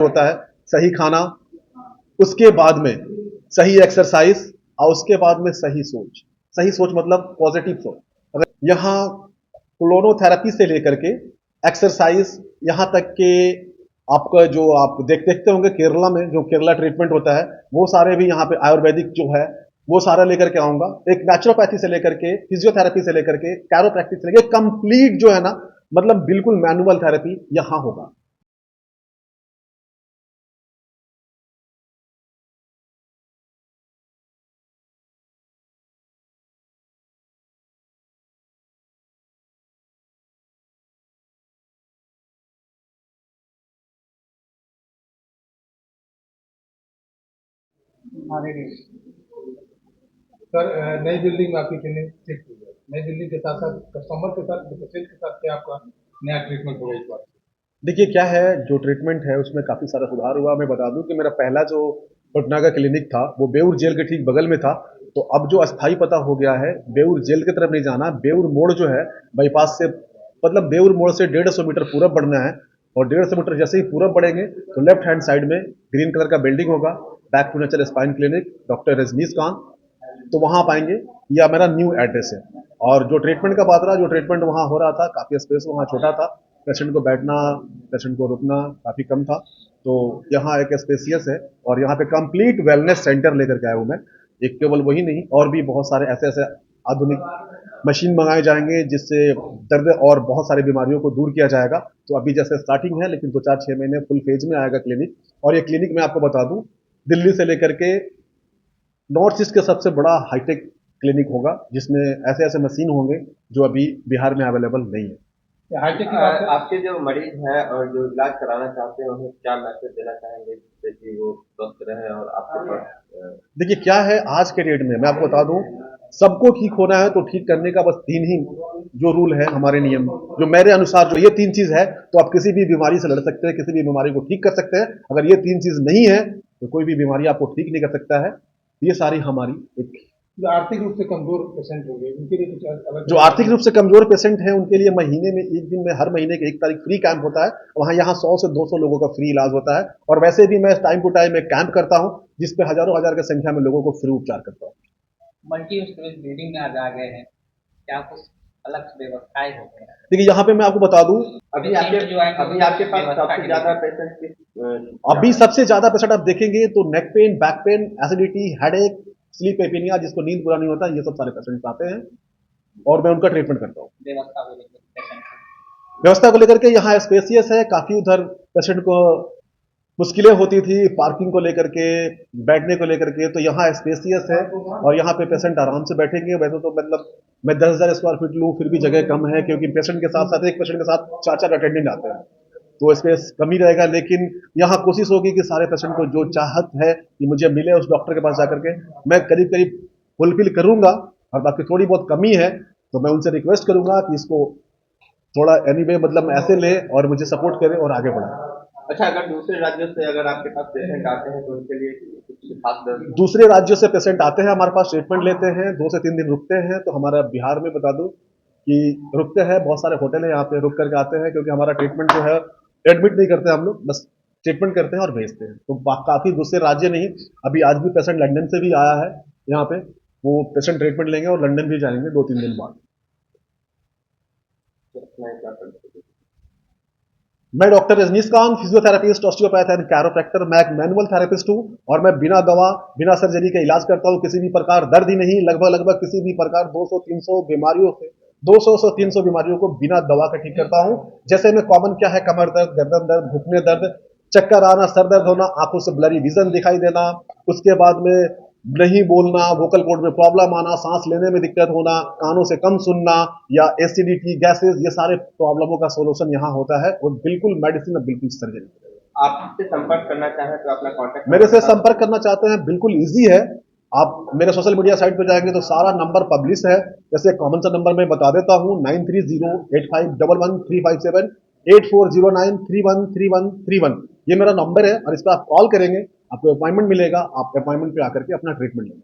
होता है, सही खाना, उसके बाद में सही एक्सरसाइज और उसके बाद में सही सोच। सही सोच मतलब पॉजिटिव सोच। अगर यहाँ क्लोरोथेरेपी से लेकर के एक्सरसाइज यहाँ तक के आपका जो आप देखते होंगे केरला में जो केरला ट्रीटमेंट होता है वो सारे भी यहाँ पे आयुर्वेदिक जो है वो सारा लेकर के आऊंगा। एक नेचुरोपैथी से लेकर के फिजियोथेरेपी से लेकर के कैरोप्रैक्टिस से लेकर कंप्लीट जो है ना मतलब बिल्कुल मैनुअल थेरेपी यहाँ होगा। सर नई बिल्डिंग में आपकी क्लिनिक शिफ्ट हुई है। नई बिल्डिंग के साथ साथ कस्टमर के साथ पेशेंट के साथ क्या आपका नया ट्रीटमेंट होगा इस बार? देखिए क्या है जो ट्रीटमेंट है उसमें काफी सारा सुधार हुआ। मैं बता दूं कि मेरा पहला जो पटना का क्लिनिक था वो बेउर जेल के ठीक बगल में था। तो अब जो अस्थाई पता हो गया है बेउर जेल की तरफ नहीं जाना, बेउर मोड़ जो है बाईपास से मतलब बेउर मोड़ से 150 मीटर पूरब बढ़ना है और 150 मीटर जैसे ही पूरब बढ़ेंगे तो लेफ्ट हैंड साइड में ग्रीन कलर का बिल्डिंग होगा, back to nature spine clinic doctor Rajinikanth. तो वहां पाएंगे, या मेरा न्यू एड्रेस है। और जो ट्रीटमेंट का बात रहा, जो ट्रीटमेंट वहां हो रहा था काफी स्पेस वहां छोटा था, पेशेंट को बैठना पेशेंट को रुकना काफी कम था। तो यहाँ एक स्पेसियस है और यहाँ पे कंप्लीट वेलनेस सेंटर लेकर के आया हूँ मैं। एक केवल वही नहीं और भी बहुत सारे ऐसे ऐसे आधुनिक मशीन मंगाए जाएंगे जिससे दर्द और बहुत सारी बीमारियों को दूर किया जाएगा। तो अभी जैसे स्टार्टिंग है लेकिन 2 4 6 महीने फुल फेज में आएगा क्लिनिक। और ये क्लिनिक मैं आपको बता दूं दिल्ली से लेकर के नॉर्थ ईस्ट के सबसे बड़ा हाईटेक क्लिनिक होगा जिसमें ऐसे ऐसे मशीन होंगे जो अभी बिहार में अवेलेबल नहीं है। हाईटेक की बात है। आपके जो मरीज हैं और जो इलाज कराना चाहते हैं उन्हें क्या मैसेज देना चाहेंगे जिससे कि वो स्वस्थ रहे और आपके पास? देखिए क्या है आज के डेट में मैं आपको बता दूं सबको ठीक होना है तो ठीक करने का बस 3 ही जो रूल है हमारे नियम जो मेरे अनुसार जो ये 3 चीज है तो आप किसी भी बीमारी से लड़ सकते हैं, किसी भी बीमारी को ठीक कर सकते हैं। अगर ये 3 चीज नहीं है तो कोई भी बीमारी आपको ठीक नहीं कर सकता है। ये सारी हमारी एक जो आर्थिक रूप से कमजोर पेशेंट हो गए उनके लिए कुछ अलग जो आर्थिक रूप से कमजोर पेशेंट हैं उनके लिए महीने में एक दिन में हर महीने की 1 तारीख फ्री कैंप होता है। वहां यहाँ 100 से 200 लोगों का फ्री इलाज होता है और वैसे भी मैं टाइम टू टाइम एक कैंप करता हूं जिसपे हजारों हजार की संख्या में लोगों को फ्री उपचार करता हूं। मल्टी स्टोरेज बिल्डिंग में आज आ गए हैं, क्या कुछ अलग व्यवस्थाएं हो गई हैं? देखिए यहाँ पे मैं आपको बता दूं अभी आपके पास सबसे ज्यादा पेशेंट अभी सबसे ज्यादा पेशेंट आप देखेंगे तो neck pain, back pain, acidity, headache, sleep एपिनिया जिसको नींद पूरा नहीं होता, ये सब सारे पेशेंट आते हैं और मैं उनका ट्रीटमेंट करता हूँ। व्यवस्था को लेकर पेशेंट की। व्यवस्था को लेकर के यहाँ स्पेसियस है काफी। उधर पेशेंट को मुश्किलें होती थी पार्किंग को लेकर के, बैठने को लेकर के, तो यहाँ स्पेसियस है और यहाँ पे पेशेंट आराम से बैठेंगे। वैसे तो मतलब मैं 10,000 स्क्वायर फीट लूँ फिर भी जगह कम है क्योंकि पेशेंट के साथ साथ एक पेशेंट के साथ 4 4 अटेंडेंट आते हैं तो स्पेस कम ही रहेगा। लेकिन यहाँ कोशिश होगी कि सारे पेशेंट को जो चाहत है कि मुझे मिले उस डॉक्टर के पास जाकर के मैं करीब करीब फुलफिल करूंगा। और बाकी थोड़ी बहुत कमी है तो मैं उनसे रिक्वेस्ट करूंगा कि इसको थोड़ा एनीवे मतलब ऐसे ले और मुझे सपोर्ट करें और आगे बढ़ाएं। अच्छा, अगर दूसरे राज्यों से अगर आपके पास पेशेंट आते हैं तो उनके लिए कुछ खास दूसरे राज्यों से पेशेंट आते हैं हमारे पास ट्रीटमेंट लेते हैं 2 से 3 दिन रुकते हैं। तो हमारा बिहार में बता दूं कि रुकते हैं बहुत सारे होटल है यहाँ पे रुक करके आते हैं क्योंकि हमारा ट्रीटमेंट जो है एडमिट नहीं करते हम लोग, बस ट्रीटमेंट करते हैं और भेजते हैं। तो काफी दूसरे राज्य नहीं, अभी आज भी पेशेंट लंदन से भी आया है यहाँ पे, वो पेशेंट ट्रीटमेंट लेंगे और लंदन भी जाएंगे 2 3 दिन बाद। मैं doctor Rajinikanth physiotherapist, osteopath and chiropractor. मैं एक मैनुअल थेरेपिस्ट हूं और मैं बिना दवा बिना सर्जरी का इलाज करता हूं। किसी भी प्रकार दर्द ही नहीं, लगभग लगभग किसी भी प्रकार 200 300 बीमारियों से 200 से 300 बीमारियों को बिना दवा का ठीक करता हूं। जैसे में कॉमन क्या है, कमर दर्द, गर्दन दर्द, घुटने दर्द, चक्कर आना, सर दर्द होना, आंखों से ब्लरी विजन दिखाई देना, उसके बाद में नहीं बोलना, वोकल कॉर्ड में प्रॉब्लम आना, सांस लेने में दिक्कत होना, कानों से कम सुनना या एसिडिटी, गैसेस, ये सारे प्रॉब्लमों का सोल्यूशन यहाँ होता है और बिल्कुल मेडिसिन और बिल्कुल सर्जरी। आपसे संपर्क करना चाहें तो अपना कॉन्टेक्ट मेरे से संपर्क करना चाहते हैं बिल्कुल इजी है। आप मेरे सोशल मीडिया साइट पर जाएंगे तो सारा नंबर पब्लिश है। जैसे कॉमन सा नंबर मैं बता देता हूँ 9308511357 8409313131। ये मेरा नंबर है और इस पर आप कॉल करेंगे, आपको अपॉइंटमेंट मिलेगा, आप अपॉइंटमेंट पे आकर के अपना ट्रीटमेंट लेंगे।